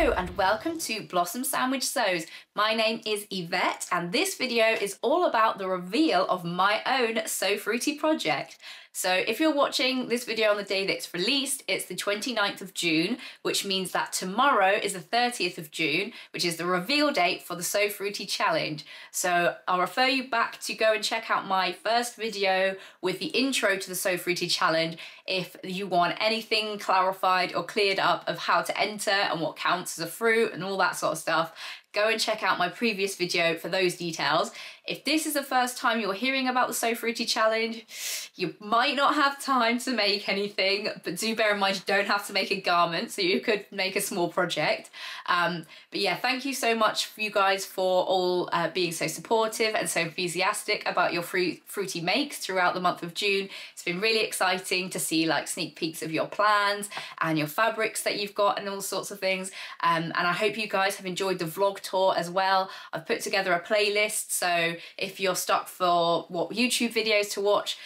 Hello and welcome to Blossom Sandwich Sews. My name is Yvette and this video is all about the reveal of my own So Fruity project. So if you're watching this video on the day that it's released, it's the 29th of June, which means that tomorrow is the 30th of June, which is the reveal date for the So Fruity challenge. So I'll refer you back to go and check out my first video with the intro to the So Fruity challenge if you want anything clarified or cleared up of how to enter and what counts as a fruit and all that sort of stuff. Go and check out my previous video for those details. If this is the first time you're hearing about the So Fruity challenge, you might not have time to make anything, but do bear in mind you don't have to make a garment, so you could make a small project. But yeah, thank you so much for you guys for all being so supportive and so enthusiastic about your fruity makes throughout the month of June. It's been really exciting to see like sneak peeks of your plans and your fabrics that you've got and all sorts of things. And I hope you guys have enjoyed the vlog tour as well. I've put together a playlist, so if you're stuck for what YouTube videos to watch,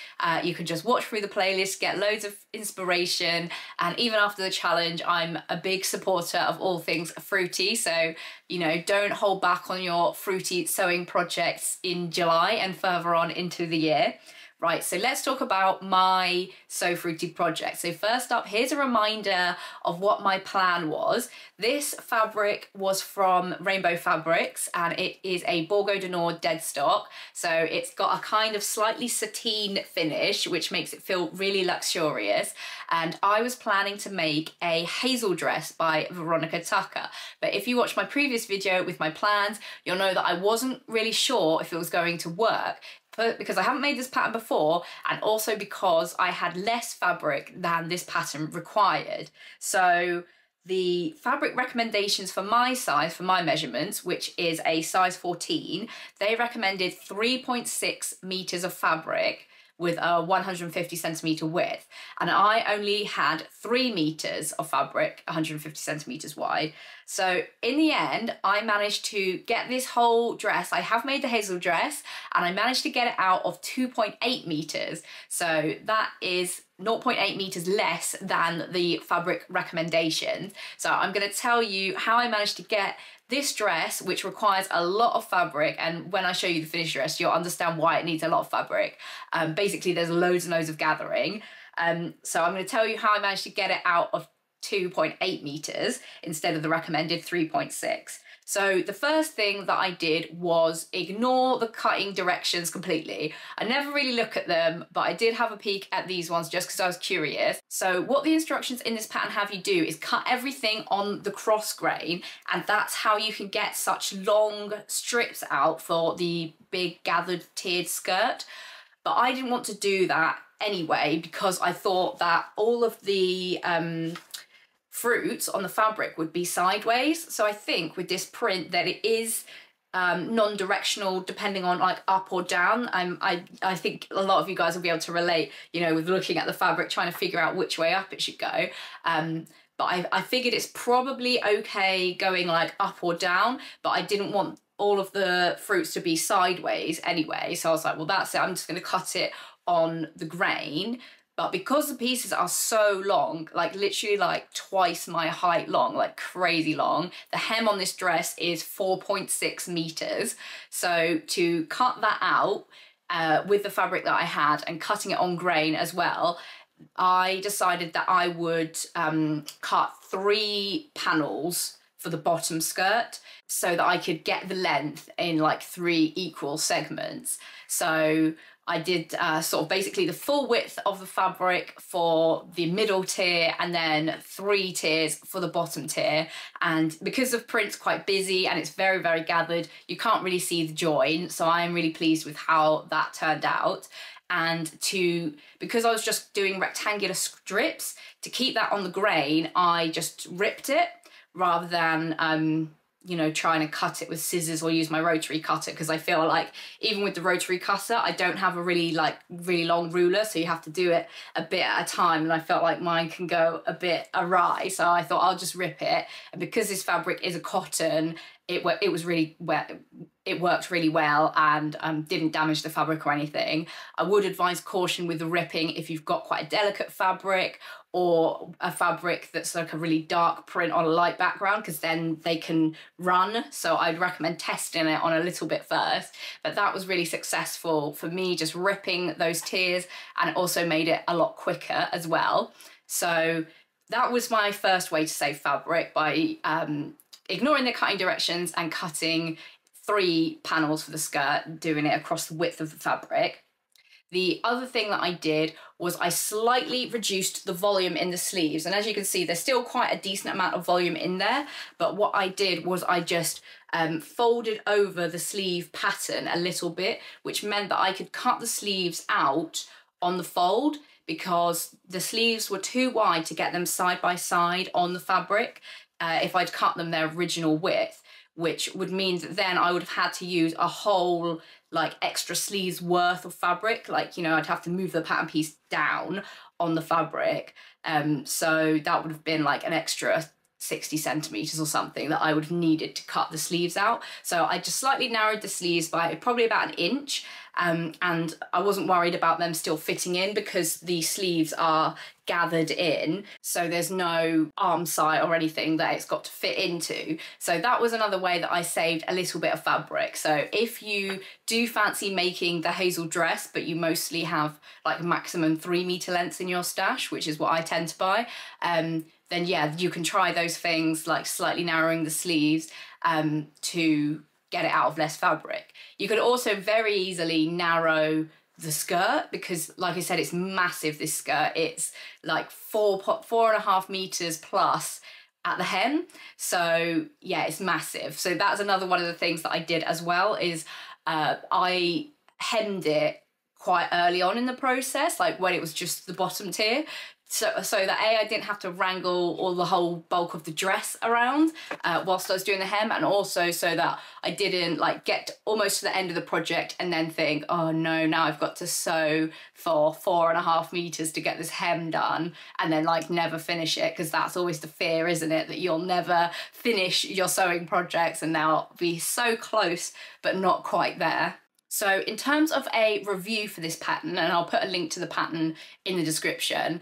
you can just watch through the playlist, get loads of inspiration, and even after the challenge I'm a big supporter of all things fruity, so you know, don't hold back on your fruity sewing projects in July and further on into the year. Right, so let's talk about my So Fruity project. So first up, here's a reminder of what my plan was. This fabric was from Rainbow Fabrics and it is a Borgo deadstock. So it's got a kind of slightly sateen finish, which makes it feel really luxurious. And I was planning to make a Hazel Dress by Veronica Tucker. But if you watch my previous video with my plans, you'll know that I wasn't really sure if it was going to work, because I haven't made this pattern before, and also because I had less fabric than this pattern required. So the fabric recommendations for my size, for my measurements, which is a size 14, they recommended 3.6 meters of fabric with a 150 centimeter width. And I only had 3 meters of fabric, 150 centimeters wide. So in the end, I managed to get this whole dress. I have made the Hazel dress and I managed to get it out of 2.8 meters. So that is 0.8 meters less than the fabric recommendation. So I'm gonna tell you how I managed to get this dress, which requires a lot of fabric, and when I show you the finished dress, you'll understand why it needs a lot of fabric. Basically, there's loads and loads of gathering. So I'm going to tell you how I managed to get it out of 2.8 meters instead of the recommended 3.6. So the first thing that I did was ignore the cutting directions completely. I never really look at them, but I did have a peek at these ones just because I was curious. So what the instructions in this pattern have you do is cut everything on the cross grain, and that's how you can get such long strips out for the big gathered tiered skirt. But I didn't want to do that anyway because I thought that all of the fruits on the fabric would be sideways. So I think with this print that it is non-directional depending on like up or down. I think a lot of you guys will be able to relate, you know, with looking at the fabric trying to figure out which way up it should go. But I figured it's probably okay going like up or down, but I didn't want all of the fruits to be sideways anyway. So I was like, well, that's it. I'm just going to cut it on the grain. But because the pieces are so long, like literally like twice my height long, like crazy long, the hem on this dress is 4.6 meters. So to cut that out with the fabric that I had and cutting it on grain as well, I decided that I would cut 3 panels for the bottom skirt so that I could get the length in like 3 equal segments. So I did sort of basically the full width of the fabric for the middle tier and then 3 tiers for the bottom tier. And because the print's quite busy and it's very, very gathered, you can't really see the join. So I am really pleased with how that turned out. And because I was just doing rectangular strips, to keep that on the grain, I just ripped it rather than you know, trying to cut it with scissors or use my rotary cutter, because I feel like even with the rotary cutter I don't have a really long ruler, so you have to do it a bit at a time, and I felt like mine can go a bit awry, so I thought I'll just rip it. And because this fabric is a cotton, it was really well, it worked really well and didn't damage the fabric or anything. I would advise caution with the ripping if you've got quite a delicate fabric or a fabric that's like a really dark print on a light background, because then they can run. So I'd recommend testing it on a little bit first. But that was really successful for me, just ripping those tiers, and it also made it a lot quicker as well. So that was my first way to save fabric, by ignoring the cutting directions and cutting 3 panels for the skirt, doing it across the width of the fabric. The other thing that I did was I slightly reduced the volume in the sleeves. And as you can see, there's still quite a decent amount of volume in there. But what I did was I just folded over the sleeve pattern a little bit, which meant that I could cut the sleeves out on the fold, because the sleeves were too wide to get them side by side on the fabric if I'd cut them their original width, which would mean that then I would have had to use a whole like extra sleeves worth of fabric. Like, you know, I'd have to move the pattern piece down on the fabric. So that would have been like an extra 60 centimeters or something that I would have needed to cut the sleeves out. So I just slightly narrowed the sleeves by probably about 1 inch. And I wasn't worried about them still fitting in, because the sleeves are gathered in, so there's no arm side or anything that it's got to fit into. So that was another way that I saved a little bit of fabric. So if you do fancy making the Hazel dress, but you mostly have like maximum 3 meter lengths in your stash, which is what I tend to buy, then yeah, you can try those things, like slightly narrowing the sleeves to get it out of less fabric. You could also very easily narrow the skirt, because like I said, it's massive, this skirt. It's like 4.5 meters plus at the hem. So yeah, it's massive. So that's another one of the things that I did as well, is I hemmed it quite early on in the process, like when it was just the bottom tier. So that I didn't have to wrangle all the whole bulk of the dress around whilst I was doing the hem, and also so that I didn't like get almost to the end of the project and then think, oh no, now I've got to sew for 4.5 meters to get this hem done, and then like never finish it, because that's always the fear, isn't it, that you'll never finish your sewing projects and now be so close but not quite there. So in terms of a review for this pattern, and I'll put a link to the pattern in the description,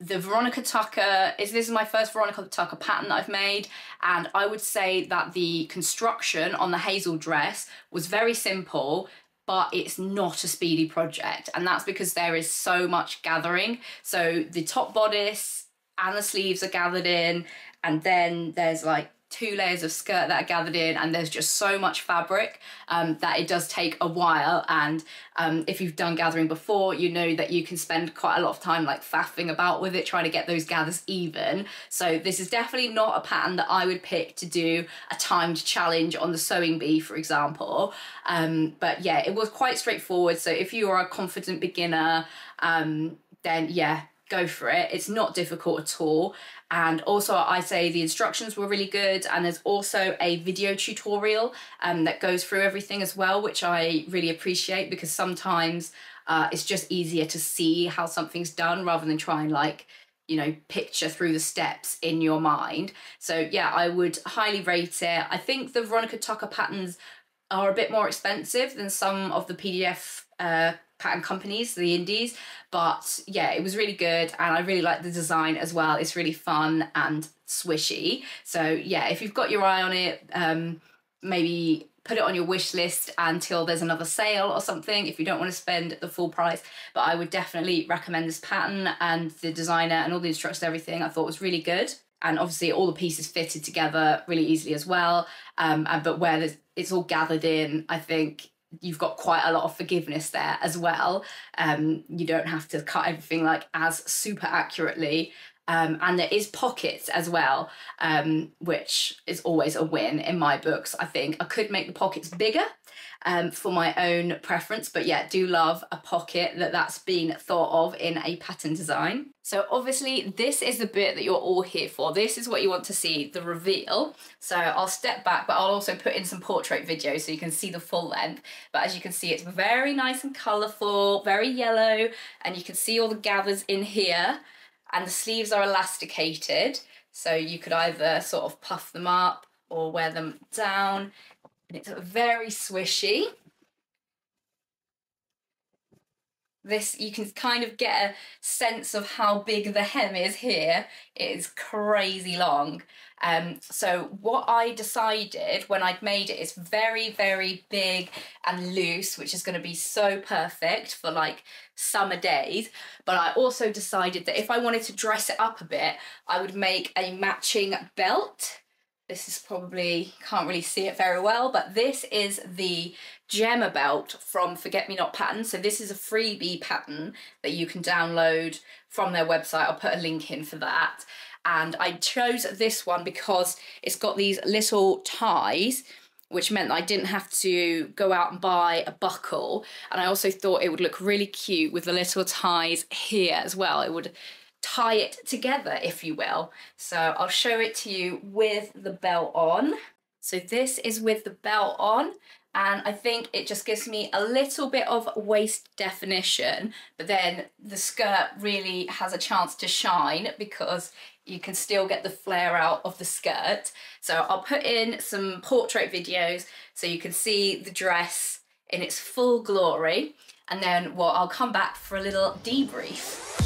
the Veronica Tucker, this is my first Veronica Tucker pattern that I've made, and I would say that the construction on the Hazel dress was very simple, but it's not a speedy project, and that's because there is so much gathering. So the top bodice and the sleeves are gathered in, and then there's like 2 layers of skirt that are gathered in, and there's just so much fabric that it does take a while. And if you've done gathering before, you know that you can spend quite a lot of time like faffing about with it, trying to get those gathers even. So this is definitely not a pattern that I would pick to do a timed challenge on the sewing bee, for example. But yeah, it was quite straightforward. So if you are a confident beginner, then yeah, go for it. It's not difficult at all. And also I say the instructions were really good, and there's also a video tutorial that goes through everything as well, which I really appreciate, because sometimes it's just easier to see how something's done rather than try and like, you know, picture through the steps in your mind. So yeah, I would highly rate it. I think the Veronica Tucker patterns are a bit more expensive than some of the PDF pattern companies, the indies, but yeah, it was really good, and I really like the design as well. It's really fun and swishy. So yeah, if you've got your eye on it, maybe put it on your wish list until there's another sale or something if you don't want to spend the full price. But I would definitely recommend this pattern, and the designer and all the instructions, everything I thought was really good. And obviously all the pieces fitted together really easily as well. But where it's all gathered in, I think you've got quite a lot of forgiveness there as well. You don't have to cut everything like as super accurately. And there is pockets as well, which is always a win in my books. I think I could make the pockets bigger for my own preference, but yeah, do love a pocket that's been thought of in a pattern design. So obviously this is the bit that you're all here for. This is what you want to see, the reveal. So I'll step back, but I'll also put in some portrait videos so you can see the full length. But as you can see, it's very nice and colourful, very yellow, and you can see all the gathers in here. And the sleeves are elasticated, so you could either sort of puff them up or wear them down. And it's very swishy. This, you can kind of get a sense of how big the hem is here. It is crazy long. So what I decided when I'd made it is very, very big and loose, which is going to be so perfect for like summer days. But I also decided that if I wanted to dress it up a bit, I would make a matching belt. This is probably, can't really see it very well, but this is the Gemma belt from Forget Me Not pattern. So this is a freebie pattern that you can download from their website. I'll put a link in for that. And I chose this one because it's got these little ties, which meant that I didn't have to go out and buy a buckle. And I also thought it would look really cute with the little ties here as well. It would tie it together, if you will. So I'll show it to you with the belt on. So this is with the belt on, and I think it just gives me a little bit of waist definition, but then the skirt really has a chance to shine because you can still get the flare out of the skirt. So I'll put in some portrait videos so you can see the dress in its full glory, and then I'll come back for a little debrief.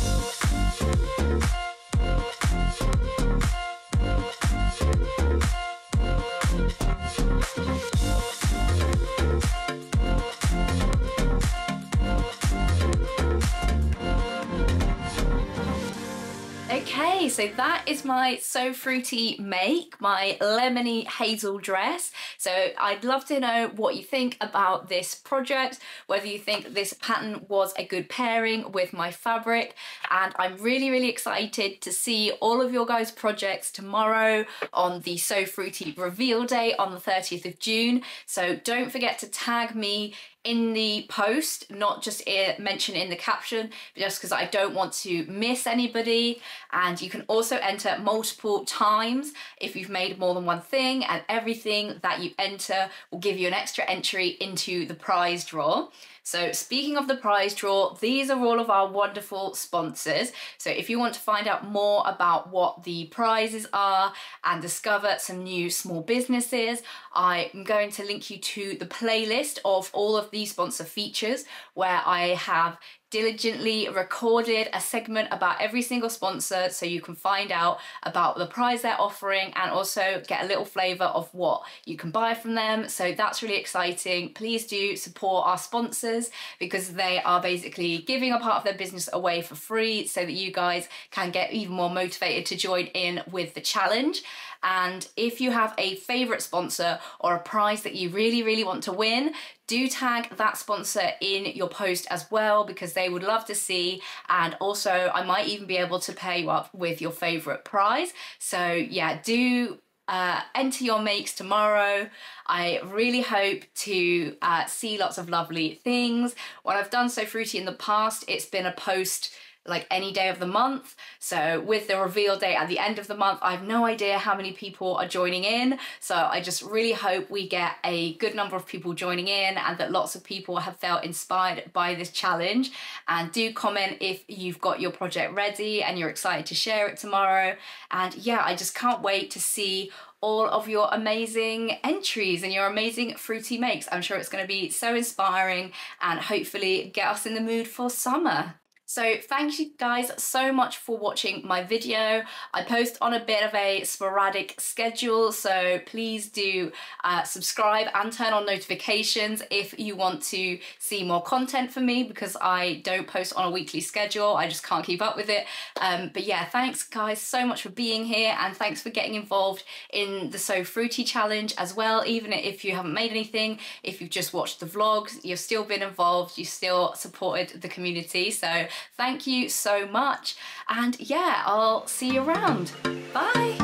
Okay, so that is my So Fruity make, my lemony hazel dress. So I'd love to know what you think about this project, whether you think this pattern was a good pairing with my fabric, and I'm really, really excited to see all of your guys' projects tomorrow on the So Fruity reveal day on the 30th of June. So don't forget to tag me in the post, not just mention in the caption, just because I don't want to miss anybody. And you can also enter multiple times if you've made more than one thing, and everything that you enter will give you an extra entry into the prize draw. So speaking of the prize draw, these are all of our wonderful sponsors. So if you want to find out more about what the prizes are and discover some new small businesses, I'm going to link you to the playlist of all of these sponsor features where I have diligently recorded a segment about every single sponsor so you can find out about the prize they're offering and also get a little flavour of what you can buy from them. So that's really exciting. Please do support our sponsors because they are basically giving a part of their business away for free so that you guys can get even more motivated to join in with the challenge. And if you have a favourite sponsor or a prize that you really, really want to win, do tag that sponsor in your post as well because they would love to see, and also I might even be able to pair you up with your favourite prize. So yeah, do enter your makes tomorrow. I really hope to see lots of lovely things. When I've done So Fruity in the past, it's been a post like any day of the month. So with the reveal day at the end of the month, I have no idea how many people are joining in. So I just really hope we get a good number of people joining in and that lots of people have felt inspired by this challenge. And do comment if you've got your project ready and you're excited to share it tomorrow. And yeah, I just can't wait to see all of your amazing entries and your amazing fruity makes. I'm sure it's going to be so inspiring and hopefully get us in the mood for summer. So thank you guys so much for watching my video. I post on a bit of a sporadic schedule, so please do subscribe and turn on notifications if you want to see more content from me because I don't post on a weekly schedule. I just can't keep up with it. But yeah, thanks guys so much for being here, and thanks for getting involved in the So Fruity challenge as well. Even if you haven't made anything, if you've just watched the vlogs, you've still been involved, you still supported the community. So thank you so much, and yeah, I'll see you around. Bye.